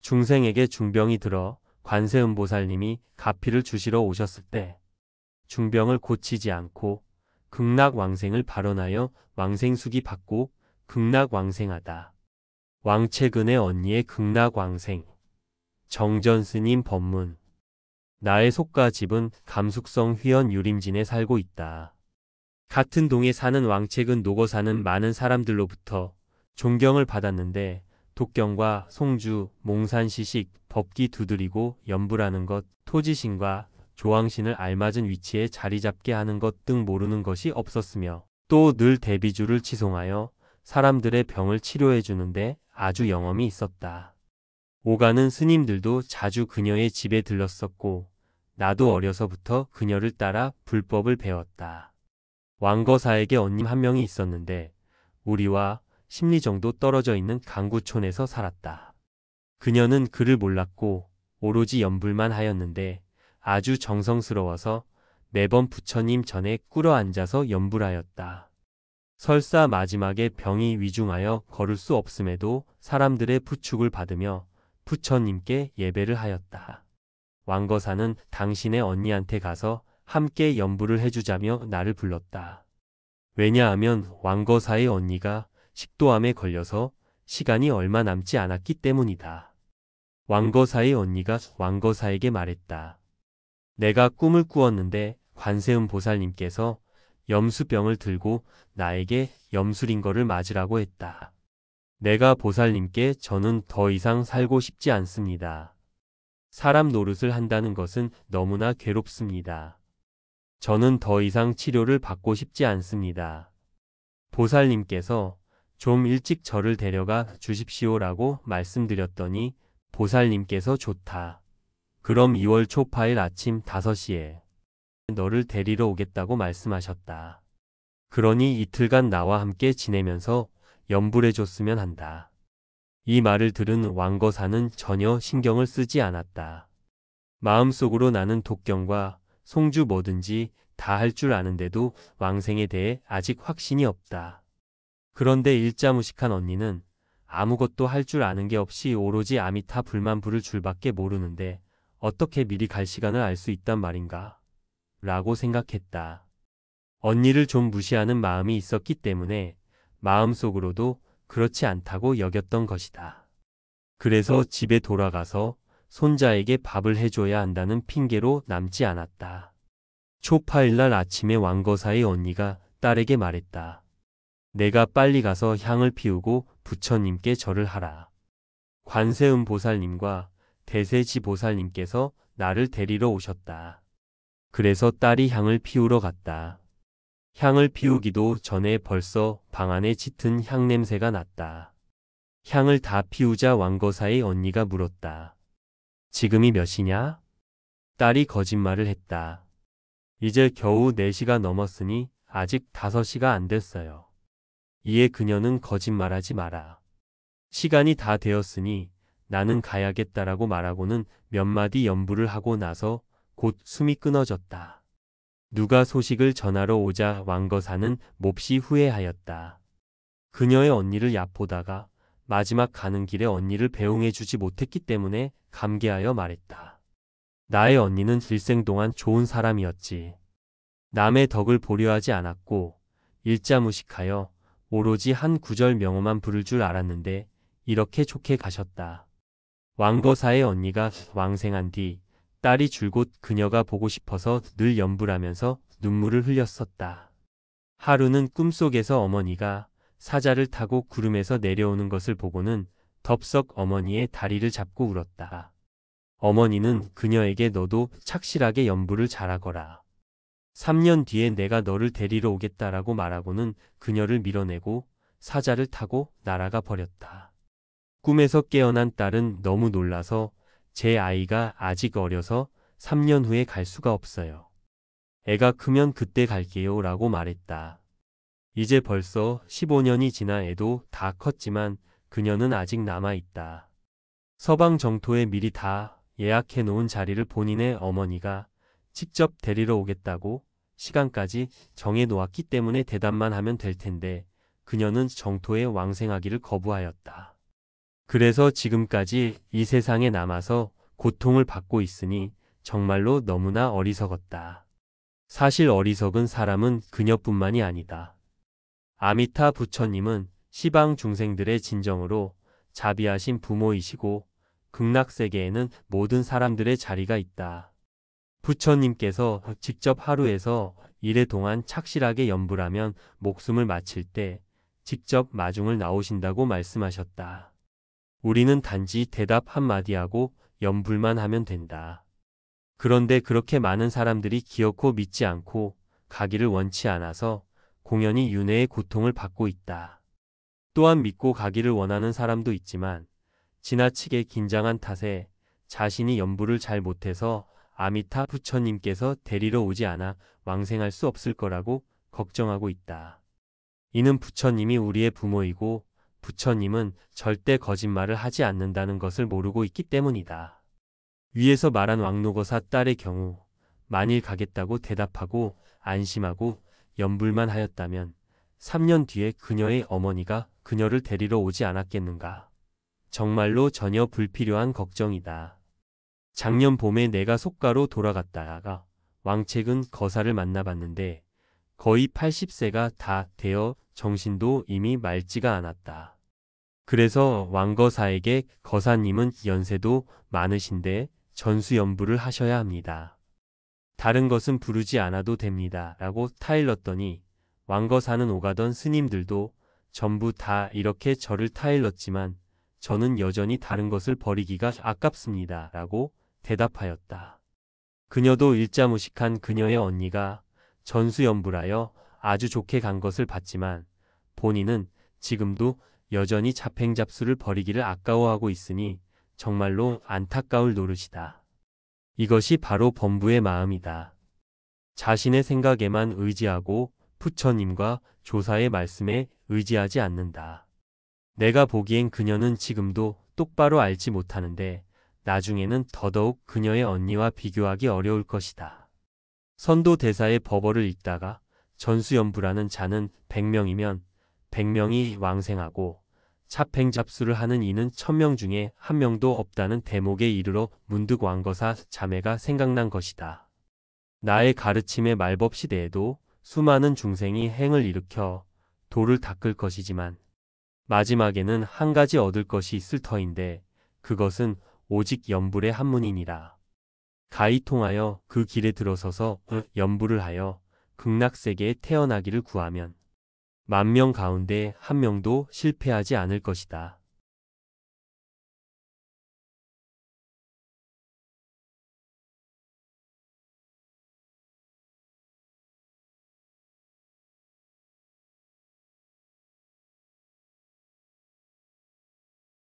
중생에게 중병이 들어 관세음보살님이 가피를 주시러 오셨을 때 중병을 고치지 않고 극락왕생을 발언하여 왕생수기 받고 극락왕생하다. 왕채근의 언니의 극락왕생. 정전스님 법문. 나의 속가 집은 감숙성 휘연 유림진에 살고 있다. 같은 동에 사는 왕채근 노거 사는 많은 사람들로부터 존경을 받았는데 독경과 송주, 몽산시식, 법기 두드리고 연불하는 것, 토지신과 조왕신을 알맞은 위치에 자리 잡게 하는 것 등 모르는 것이 없었으며 또 늘 대비주를 치송하여 사람들의 병을 치료해 주는데 아주 영험이 있었다. 오가는 스님들도 자주 그녀의 집에 들렀었고 나도 어려서부터 그녀를 따라 불법을 배웠다. 왕거사에게 언님 한 명이 있었는데 우리와 10리 정도 떨어져 있는 강구촌에서 살았다. 그녀는 글을 몰랐고 오로지 연불만 하였는데 아주 정성스러워서 매번 부처님 전에 꿇어 앉아서 연불하였다. 설사 마지막에 병이 위중하여 걸을 수 없음에도 사람들의 부축을 받으며 부처님께 예배를 하였다. 왕거사는 당신의 언니한테 가서 함께 연불을 해주자며 나를 불렀다. 왜냐하면 왕거사의 언니가 식도암에 걸려서 시간이 얼마 남지 않았기 때문이다. 왕거사의 언니가 왕거사에게 말했다. 내가 꿈을 꾸었는데 관세음 보살님께서 염수병을 들고 나에게 염술인 거를 맞으라고 했다. 내가 보살님께 저는 더 이상 살고 싶지 않습니다. 사람 노릇을 한다는 것은 너무나 괴롭습니다. 저는 더 이상 치료를 받고 싶지 않습니다. 보살님께서 좀 일찍 저를 데려가 주십시오라고 말씀드렸더니 보살님께서 좋다. 그럼 2월 초파일 아침 5시에 너를 데리러 오겠다고 말씀하셨다. 그러니 이틀간 나와 함께 지내면서 연불해줬으면 한다. 이 말을 들은 왕거사는 전혀 신경을 쓰지 않았다. 마음속으로 나는 독경과 송주 뭐든지 다 할 줄 아는데도 왕생에 대해 아직 확신이 없다. 그런데 일자무식한 언니는 아무것도 할 줄 아는 게 없이 오로지 아미타 불만 부를 줄밖에 모르는데 어떻게 미리 갈 시간을 알 수 있단 말인가? 라고 생각했다. 언니를 좀 무시하는 마음이 있었기 때문에 마음속으로도 그렇지 않다고 여겼던 것이다. 그래서 집에 돌아가서 손자에게 밥을 해줘야 한다는 핑계로 남지 않았다. 초파일날 아침에 왕거사의 언니가 딸에게 말했다. 내가 빨리 가서 향을 피우고 부처님께 절을 하라. 관세음 보살님과 대세지 보살님께서 나를 데리러 오셨다. 그래서 딸이 향을 피우러 갔다. 향을 피우기도 전에 벌써 방 안에 짙은 향 냄새가 났다. 향을 다 피우자 왕거사의 언니가 물었다. 지금이 몇 시냐? 딸이 거짓말을 했다. 이제 겨우 4시가 넘었으니 아직 5시가 안 됐어요. 이에 그녀는 거짓말하지 마라. 시간이 다 되었으니 나는 가야겠다라고 말하고는 몇 마디 연불을 하고 나서 곧 숨이 끊어졌다. 누가 소식을 전하러 오자 왕거사는 몹시 후회하였다. 그녀의 언니를 얕보다가 마지막 가는 길에 언니를 배웅해주지 못했기 때문에 감개하여 말했다. 나의 언니는 일생 동안 좋은 사람이었지. 남의 덕을 보려하지 않았고 일자무식하여 오로지 한 구절 명호만 부를 줄 알았는데 이렇게 좋게 가셨다. 왕거사의 언니가 왕생한 뒤 딸이 줄곧 그녀가 보고 싶어서 늘 연불하면서 눈물을 흘렸었다. 하루는 꿈속에서 어머니가 사자를 타고 구름에서 내려오는 것을 보고는 덥석 어머니의 다리를 잡고 울었다. 어머니는 그녀에게 너도 착실하게 연불을 잘하거라. 3년 뒤에 내가 너를 데리러 오겠다라고 말하고는 그녀를 밀어내고 사자를 타고 날아가 버렸다. 꿈에서 깨어난 딸은 너무 놀라서 제 아이가 아직 어려서 3년 후에 갈 수가 없어요. 애가 크면 그때 갈게요 라고 말했다. 이제 벌써 15년이 지나 애도 다 컸지만 그녀는 아직 남아있다. 서방 정토에 미리 다 예약해 놓은 자리를 본인의 어머니가 직접 데리러 오겠다고 시간까지 정해 놓았기 때문에 대답만 하면 될 텐데 그녀는 정토에 왕생하기를 거부하였다. 그래서 지금까지 이 세상에 남아서 고통을 받고 있으니 정말로 너무나 어리석었다. 사실 어리석은 사람은 그녀뿐만이 아니다. 아미타 부처님은 시방 중생들의 진정으로 자비하신 부모이시고 극락세계에는 모든 사람들의 자리가 있다. 부처님께서 직접 하루에서 일에 동안 착실하게 연불하면 목숨을 마칠 때 직접 마중을 나오신다고 말씀하셨다. 우리는 단지 대답 한마디 하고 연불만 하면 된다. 그런데 그렇게 많은 사람들이 기어코 믿지 않고 가기를 원치 않아서 공연히 윤회의 고통을 받고 있다. 또한 믿고 가기를 원하는 사람도 있지만 지나치게 긴장한 탓에 자신이 연불을 잘 못해서 아미타 부처님께서 데리러 오지 않아 왕생할 수 없을 거라고 걱정하고 있다. 이는 부처님이 우리의 부모이고 부처님은 절대 거짓말을 하지 않는다는 것을 모르고 있기 때문이다. 위에서 말한 왕노거사 딸의 경우 만일 가겠다고 대답하고 안심하고 연불만 하였다면 3년 뒤에 그녀의 어머니가 그녀를 데리러 오지 않았겠는가. 정말로 전혀 불필요한 걱정이다. 작년 봄에 내가 속가로 돌아갔다가 왕책은 거사를 만나봤는데 거의 80세가 다 되어 정신도 이미 맑지가 않았다. 그래서 왕거사에게 거사님은 연세도 많으신데 전수연부를 하셔야 합니다. 다른 것은 부르지 않아도 됩니다. 라고 타일렀더니 왕거사는 오가던 스님들도 전부 다 이렇게 저를 타일렀지만 저는 여전히 다른 것을 버리기가 아깝습니다. 라고 대답하였다. 그녀도 일자무식한 그녀의 언니가 전수연불하여 아주 좋게 간 것을 봤지만 본인은 지금도 여전히 잡행잡수를 버리기를 아까워하고 있으니 정말로 안타까울 노릇이다. 이것이 바로 범부의 마음이다. 자신의 생각에만 의지하고 부처님과 조사의 말씀에 의지하지 않는다. 내가 보기엔 그녀는 지금도 똑바로 알지 못하는데 나중에는 더더욱 그녀의 언니와 비교하기 어려울 것이다. 선도대사의 법어를 읽다가 전수연부라는 자는 100명이면 100명이 왕생하고 잡행잡수를 하는 이는 1000명 중에 1명도 없다는 대목에 이르러 문득 왕거사 자매가 생각난 것이다. 나의 가르침의 말법 시대에도 수많은 중생이 행을 일으켜 도를 닦을 것이지만 마지막에는 한 가지 얻을 것이 있을 터인데 그것은 오직 연불의 한문이니라. 가히 통하여 그 길에 들어서서 연불을 하여 극락세계에 태어나기를 구하면 10,000명 가운데 1명도 실패하지 않을 것이다.